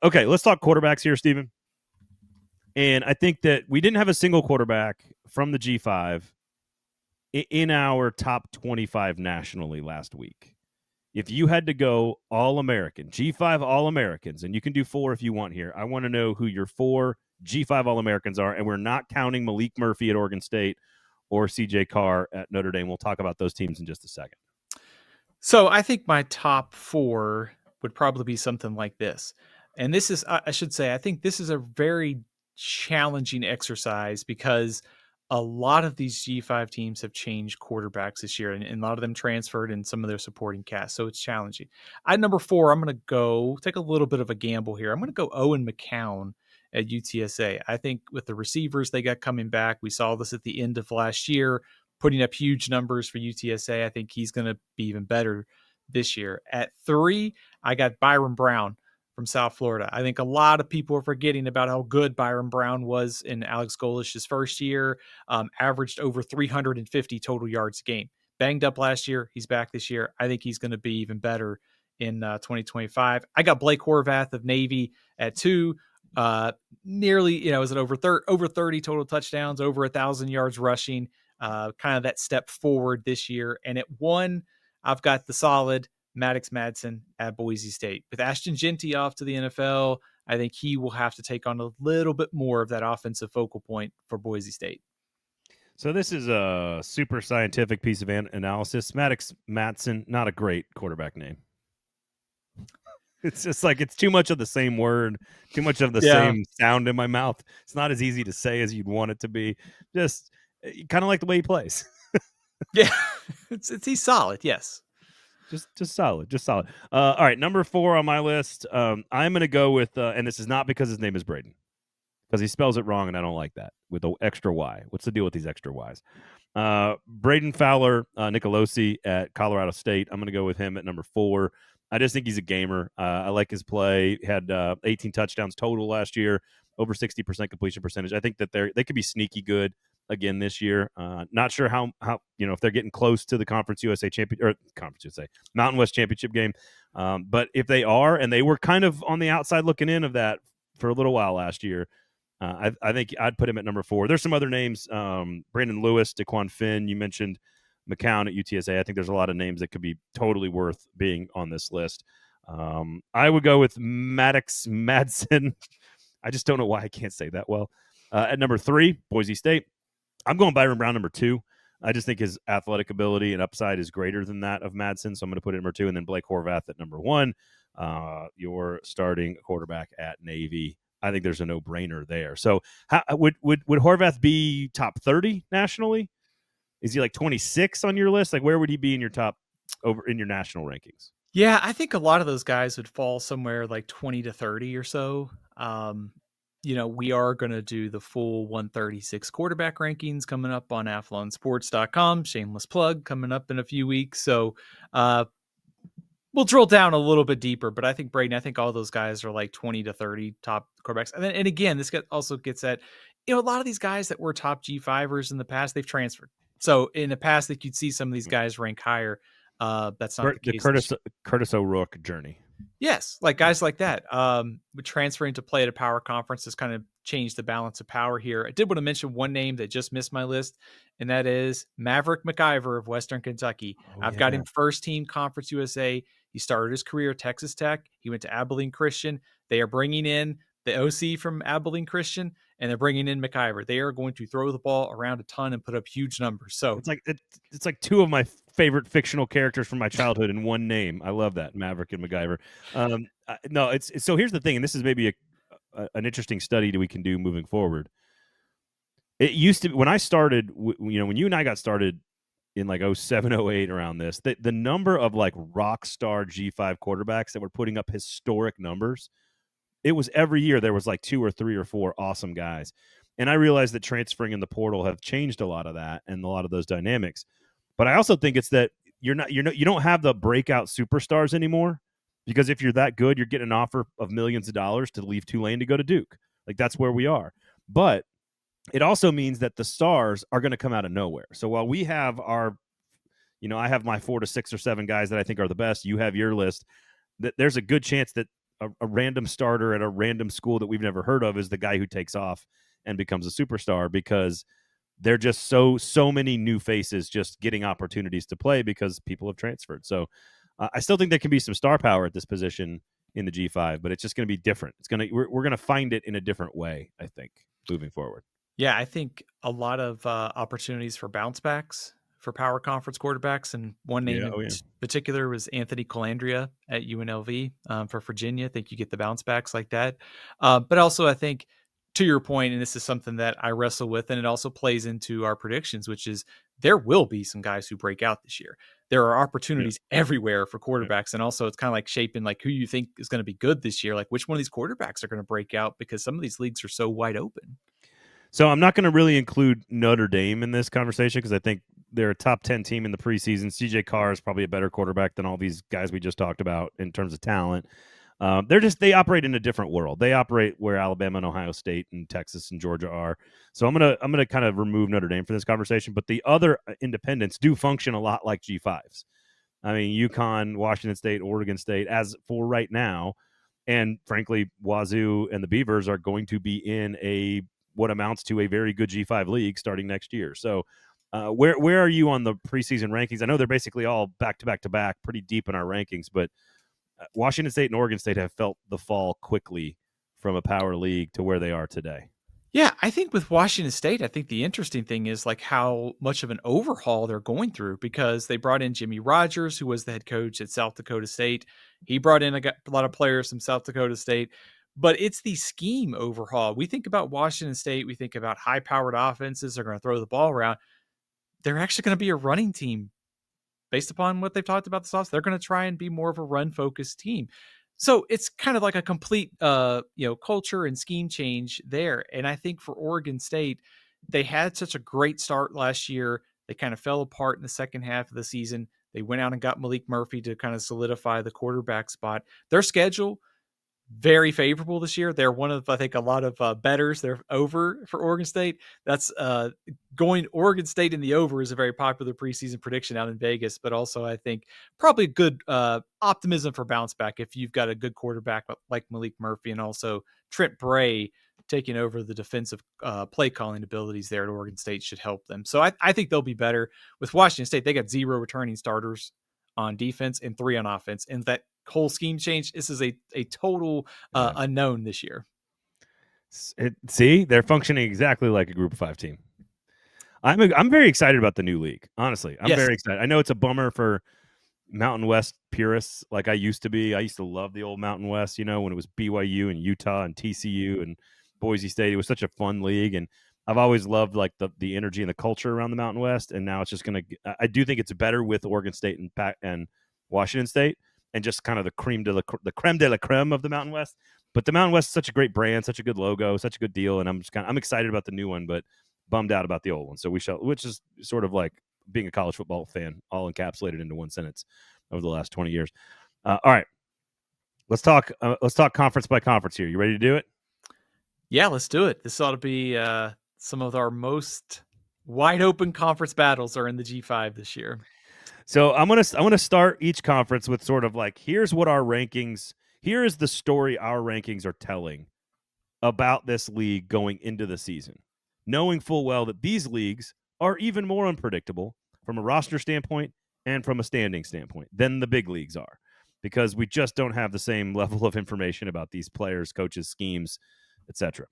Okay, let's talk quarterbacks here, Steven. And I think that we didn't have a single quarterback from the G5 in our top 25 nationally last week. If you had to go All-American, G5 All-Americans, and you can do 4 if you want here, I want to know who your 4 G5 All-Americans are, and we're not counting Malik Murphy at Oregon State or CJ Carr at Notre Dame. We'll talk about those teams in just a second. So I think my top 4 would probably be something like this. And this is, I should say, I think this is a very challenging exercise because a lot of these G5 teams have changed quarterbacks this year, and a lot of them transferred in some of their supporting cast. So it's challenging. At number 4, I'm going to go take a little bit of a gamble here. I'm going to go Owen McCown at UTSA. I think with the receivers they got coming back, we saw this at the end of last year, putting up huge numbers for UTSA. I think he's going to be even better this year. At 3, I got Byron Brown from South Florida. I think a lot of people are forgetting about how good Byron Brown was in Alex Golish's first year, averaged over 350 total yards a game. Banged up last year. He's back this year. I think he's going to be even better in 2025. I got Blake Horvath of Navy at 2. Nearly, is it over 30 total touchdowns, over 1,000 yards rushing, kind of that step forward this year. And at 1, I've got the solid Maddox Madsen at Boise State. With Ashton Jeanty off to the NFL, I think he will have to take on a little bit more of that offensive focal point for Boise State. So this is a super scientific piece of analysis. Maddox Madsen, not a great quarterback name. It's just like it's too much of the same word, too much of the same sound in my mouth. It's not as easy to say as you'd want it to be. Just kind of like the way he plays. Yeah, he's solid. Yes. Just solid. All right, number 4 on my list. I'm going to go with, and this is not because his name is Braden, because he spells it wrong, and I don't like that with the extra Y. What's the deal with these extra Ys? Braden Fowler, Nicolosi at Colorado State. I'm going to go with him at number 4. I just think he's a gamer. I like his play. Had 18 touchdowns total last year, over 60% completion percentage. I think that they could be sneaky good again this year. Not sure how if they're getting close to the Mountain West championship game. But if they are, and they were kind of on the outside looking in of that for a little while last year, I think I'd put him at number 4. There's some other names, Brandon Lewis, Daquan Finn. You mentioned McCown at UTSA. I think there's a lot of names that could be totally worth being on this list. I would go with Maddox Madsen. I just don't know why I can't say that well. At number 3, Boise State. I'm going Byron Brown number 2. I just think his athletic ability and upside is greater than that of Madsen, so I'm going to put it at number 2, and then Blake Horvath at number 1. Your starting quarterback at Navy. I think there's a no-brainer there. So would Horvath be top 30 nationally? Is he like 26 on your list? Like, where would he be in your top over in your national rankings? Yeah, I think a lot of those guys would fall somewhere like 20 to 30 or so. We are going to do the full 136 quarterback rankings coming up on athlonsports.com. Shameless plug, coming up in a few weeks. So we'll drill down a little bit deeper, but I think Braden, I think all those guys are like 20 to 30 top quarterbacks. And again, this also gets at, a lot of these guys that were top G5ers in the past, they've transferred. So in the past, that you'd see some of these guys rank higher. That's not the case. Curtis O'Rourke journey. Yes, like guys like that. Transferring to play at a power conference has kind of changed the balance of power here. I did want to mention one name that just missed my list, and that is Maverick McIver of Western Kentucky. I've got him first team Conference USA. He started his career at Texas Tech. He went to Abilene Christian. They are bringing in the OC from Abilene Christian, and they're bringing in McIver. They are going to throw the ball around a ton and put up huge numbers. So it's like 2 of my favorite fictional characters from my childhood in one name. I love that, Maverick and McIver. So here's the thing, and this is maybe an interesting study that we can do moving forward. It used to, when I started, when you and I got started in like 07, 08 around this, the number of like rock star G5 quarterbacks that were putting up historic numbers, it was every year there was like 2 or 3 or 4 awesome guys. And I realized that transferring in the portal have changed a lot of that and a lot of those dynamics. But I also think it's that you don't have the breakout superstars anymore, because if you're that good, you're getting an offer of millions of dollars to leave Tulane to go to Duke. Like, that's where we are. But it also means that the stars are going to come out of nowhere. So while we have I have my 4 to 6 or 7 guys that I think are the best, you have your list, that there's a good chance that a random starter at a random school that we've never heard of is the guy who takes off and becomes a superstar, because they're just so many new faces just getting opportunities to play because people have transferred. So I still think there can be some star power at this position in the G5, but it's just going to be different. We're going to find it in a different way, I think, moving forward. Yeah, I think a lot of opportunities for bounce backs for power conference quarterbacks, and one name Yeah. in Oh yeah. particular was Anthony Colandrea at UNLV for Virginia. I think you get the bounce backs like that. But also, I think to your point, and this is something that I wrestle with, and it also plays into our predictions, which is there will be some guys who break out this year. There are Yeah. opportunities everywhere for Yeah. quarterbacks, and also it's kind of like shaping like who you think is going to be good this year. Like which one of these quarterbacks are going to break out, because some of these leagues are so wide open. So I'm not going to really include Notre Dame in this conversation because I think they're a top 10 team in the preseason. CJ Carr is probably a better quarterback than all these guys we just talked about in terms of talent. They operate in a different world. They operate where Alabama and Ohio State and Texas and Georgia are. So I'm gonna kind of remove Notre Dame from this conversation. But the other independents do function a lot like G5s. I mean, UConn, Washington State, Oregon State, as for right now, and frankly, Wazoo and the Beavers are going to be in what amounts to a very good G5 league starting next year. So, where are you on the preseason rankings? I know they're basically all back to back to back, pretty deep in our rankings, but Washington State and Oregon State have felt the fall quickly from a power league to where they are today. Yeah, I think with Washington State, I think the interesting thing is like how much of an overhaul they're going through, because they brought in Jimmy Rogers, who was the head coach at South Dakota State. He brought in a lot of players from South Dakota State, but it's the scheme overhaul. We think about Washington State, we think about high powered offenses. They're going to throw the ball around. They're actually going to be a running team based upon what they've talked about the sauce. They're going to try and be more of a run focused team. So it's kind of like a complete, culture and scheme change there. And I think for Oregon State, they had such a great start last year. They kind of fell apart in the second half of the season. They went out and got Malik Murphy to kind of solidify the quarterback spot. Their schedule, very favorable this year. They're one of, I think, a lot of bettors. They're over for Oregon State. That's going Oregon State in the over is a very popular preseason prediction out in Vegas, but also I think probably good optimism for bounce back if you've got a good quarterback like Malik Murphy, and also Trent Bray taking over the defensive play calling abilities there at Oregon State should help them. So I think they'll be better. With Washington State, they got 0 returning starters on defense and 3 on offense, and that whole scheme change, this is a total unknown this year. See, they're functioning exactly like a Group of 5 team. I'm very excited about the new league. Honestly, I'm very excited. I know it's a bummer for Mountain West purists like I used to be. I used to love the old Mountain West, when it was BYU and Utah and TCU and Boise State. It was such a fun league, and I've always loved like the energy and the culture around the Mountain West. And now it's just gonna. I do think it's better with Oregon State and Washington State, and just kind of the creme de la creme of the Mountain West. But the Mountain West is such a great brand, such a good logo, such a good deal, and I'm excited about the new one, but bummed out about the old one. So which is sort of like being a college football fan, all encapsulated into one sentence over the last 20 years. All right, let's talk conference by conference here. You ready to do it? Yeah, let's do it. This ought to be some of our most wide open conference battles are in the G5 this year. So I'm gonna start each conference with sort of like, here's what our rankings. Here is the story our rankings are telling about this league going into the season, knowing full well that these leagues are even more unpredictable from a roster standpoint and from a standing standpoint than the big leagues are, because we just don't have the same level of information about these players, coaches, schemes, etc.